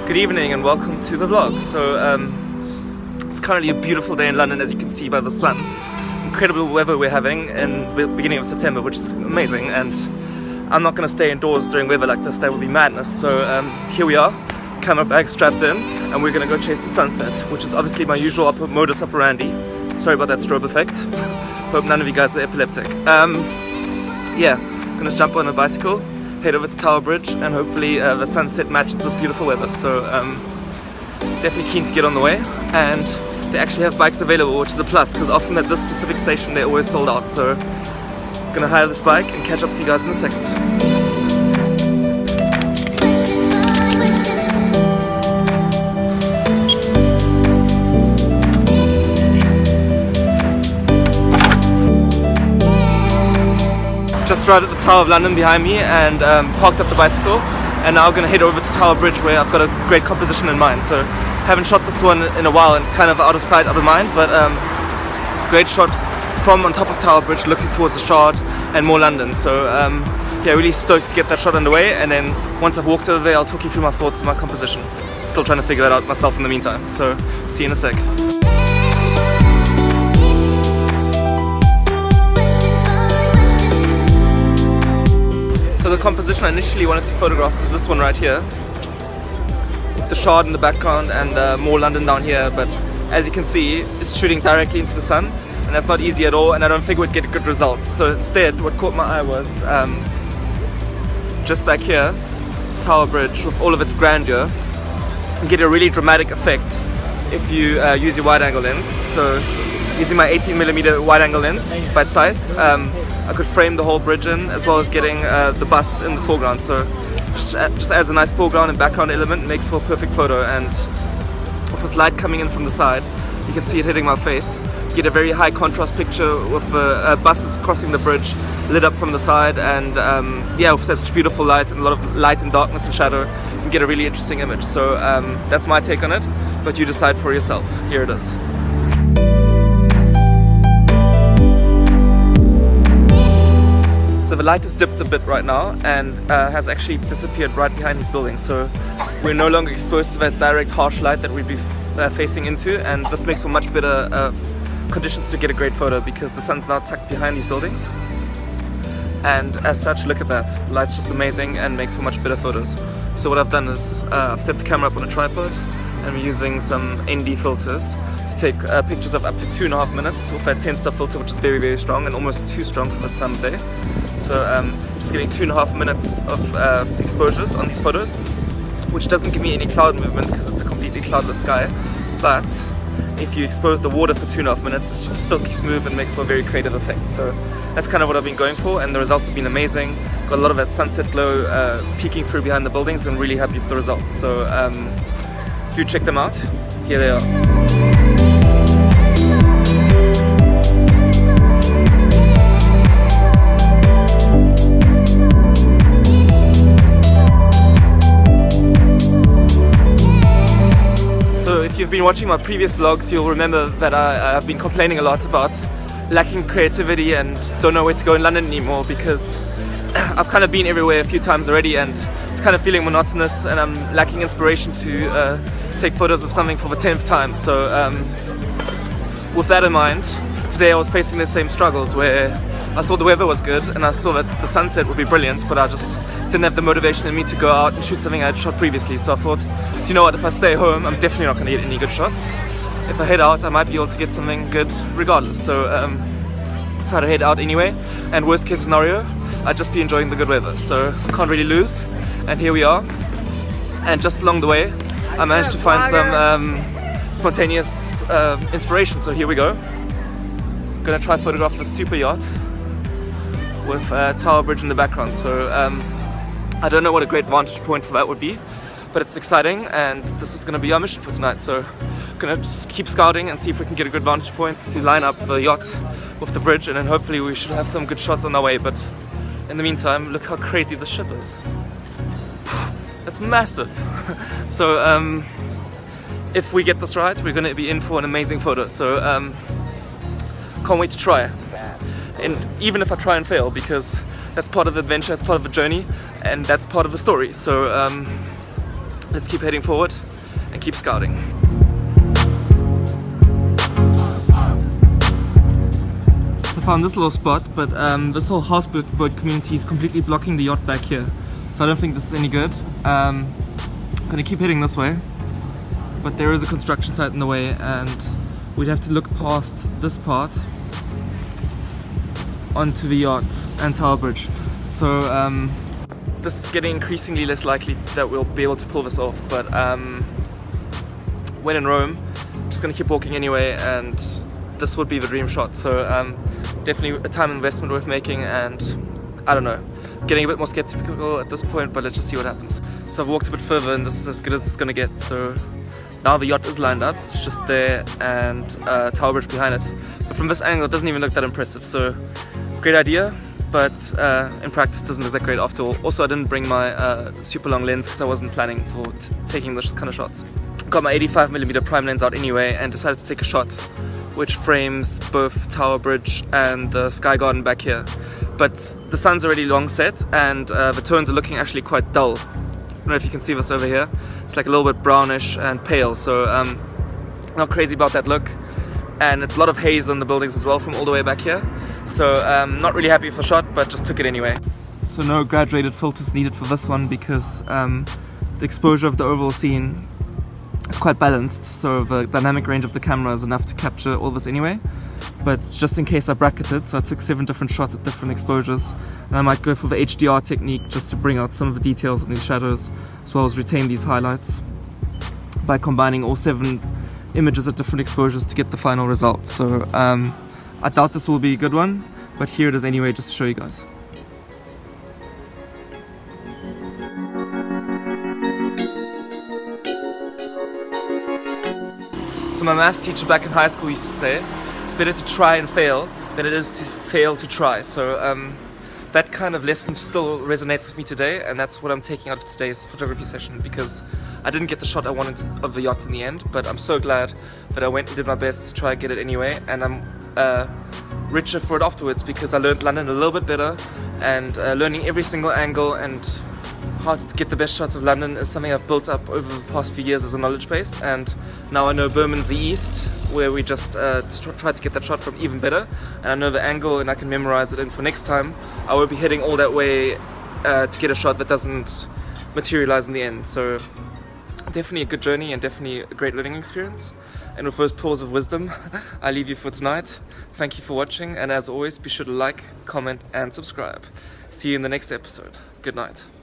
Good evening and welcome to the vlog. So it's currently a beautiful day in London, as you can see by the sun. Incredible weather we're having in the beginning of September, which is amazing, and I'm not going to stay indoors during weather like this. That would be madness. So here we are, camera bag strapped in, and we're going to go chase the sunset, which is obviously my usual modus operandi. Sorry about that strobe effect. Hope none of you guys are epileptic. Yeah, going to jump on a bicycle, head over to Tower Bridge, and hopefully the sunset matches this beautiful weather. So definitely keen to get on the way, and they actually have bikes available, which is a plus, because often at this specific station they're always sold out. So gonna hire this bike and catch up with you guys in a second. Just right at the Tower of London behind me, and parked up the bicycle, and now I'm going to head over to Tower Bridge, where I've got a great composition in mind. So haven't shot this one in a while, and kind of out of sight, out of mind, but it's a great shot from on top of Tower Bridge looking towards the Shard and more London. So yeah, really stoked to get that shot underway, and then once I've walked over there I'll talk you through my thoughts and my composition. Still trying to figure that out myself in the meantime, so see you in a sec. So the composition I initially wanted to photograph was this one right here, with the Shard in the background and more London down here, but as you can see it's shooting directly into the sun, and that's not easy at all, and I don't think we'd get good results. So instead what caught my eye was just back here, Tower Bridge with all of its grandeur. You get a really dramatic effect if you use your wide angle lens. So using my 18mm wide angle lens by Zeiss, I could frame the whole bridge in, as well as getting the bus in the foreground. So just adds a nice foreground and background element, and makes for a perfect photo. And with this light coming in from the side, you can see it hitting my face. You get a very high contrast picture with buses crossing the bridge lit up from the side, and yeah, with such beautiful light and a lot of light and darkness and shadow, you can get a really interesting image. So that's my take on it, but you decide for yourself. Here it is. So the light has dipped a bit right now, and has actually disappeared right behind these buildings. So we're no longer exposed to that direct harsh light that we'd be facing into, and this makes for much better conditions to get a great photo, because the sun's now tucked behind these buildings. And as such, look at that, light's just amazing and makes for much better photos. So what I've done is I've set the camera up on a tripod, and we're using some ND filters to take pictures of up to 2.5 minutes with that 10-stop filter, which is very, very strong, and almost too strong for this time of day. So just getting 2.5 minutes of exposures on these photos, which doesn't give me any cloud movement because it's a completely cloudless sky. But if you expose the water for 2.5 minutes, it's just silky smooth and makes for a very creative effect. So that's kind of what I've been going for, and the results have been amazing. Got a lot of that sunset glow peeking through behind the buildings, and really happy with the results. So do check them out. Here they are. If you've been watching my previous vlogs, you'll remember that I've been complaining a lot about lacking creativity and don't know where to go in London anymore, because I've kind of been everywhere a few times already, and it's kind of feeling monotonous, and I'm lacking inspiration to take photos of something for the 10th time. So with that in mind, today I was facing the same struggles, where I saw the weather was good and I saw that the sunset would be brilliant, but I just didn't have the motivation in me to go out and shoot something I had shot previously. So I thought, do you know what, if I stay home I'm definitely not going to get any good shots. If I head out I might be able to get something good regardless. So decided to head out anyway, and worst case scenario I'd just be enjoying the good weather, so can't really lose. And here we are, and just along the way I managed to find some spontaneous inspiration. So here we go. I'm gonna try photograph a super yacht with Tower Bridge in the background. So I don't know what a great vantage point for that would be, but it's exciting, and this is going to be our mission for tonight. So I'm going to just keep scouting and see if we can get a good vantage point to line up the yacht with the bridge, and then hopefully we should have some good shots on our way. But in the meantime, look how crazy the ship is. That's massive. So if we get this right, we're going to be in for an amazing photo. So can't wait to try. And even if I try and fail, because that's part of the adventure, that's part of the journey, and that's part of the story. So let's keep heading forward and keep scouting. So I found this little spot, but this whole houseboat community is completely blocking the yacht back here. So I don't think this is any good. I'm gonna keep heading this way, but there is a construction site in the way and we'd have to look past this part onto the yacht and Tower Bridge. So this is getting increasingly less likely that we'll be able to pull this off, but when in Rome, I'm just gonna keep walking anyway, and this would be the dream shot. So definitely a time investment worth making, and I don't know, getting a bit more skeptical at this point, but let's just see what happens. So I've walked a bit further and this is as good as it's gonna get. So now the yacht is lined up, it's just there and Tower Bridge behind it. But from this angle it doesn't even look that impressive, so great idea, but in practice doesn't look that great after all. Also I didn't bring my super long lens because I wasn't planning for taking this kind of shots. Got my 85mm prime lens out anyway and decided to take a shot which frames both Tower Bridge and the Sky Garden back here. But the sun's already long set and the tones are looking actually quite dull. I don't know if you can see this over here. It's like a little bit brownish and pale, so not crazy about that look. And it's a lot of haze on the buildings as well from all the way back here. So not really happy with the shot, but just took it anyway. So no graduated filters needed for this one because the exposure of the overall scene is quite balanced, so the dynamic range of the camera is enough to capture all this anyway. But just in case I bracketed, so I took 7 different shots at different exposures, and I might go for the HDR technique just to bring out some of the details in these shadows as well as retain these highlights by combining all 7 images at different exposures to get the final result. So I doubt this will be a good one, but here it is anyway, just to show you guys. So my maths teacher back in high school used to say, it's better to try and fail than it is to fail to try. So that kind of lesson still resonates with me today, and that's what I'm taking out of today's photography session, because I didn't get the shot I wanted of the yacht in the end, but I'm so glad that I went and did my best to try and get it anyway, and I'm richer for it afterwards because I learned London a little bit better, and learning every single angle and how to get the best shots of London is something I've built up over the past few years as a knowledge base, and now I know Bermondsey East, where we just tried to get that shot from, even better, and I know the angle and I can memorize it, and for next time I won't be heading all that way to get a shot that doesn't materialize in the end. So definitely a good journey and definitely a great learning experience. And with those pearls of wisdom, I leave you for tonight. Thank you for watching, and as always, be sure to like, comment and subscribe. See you in the next episode. Good night.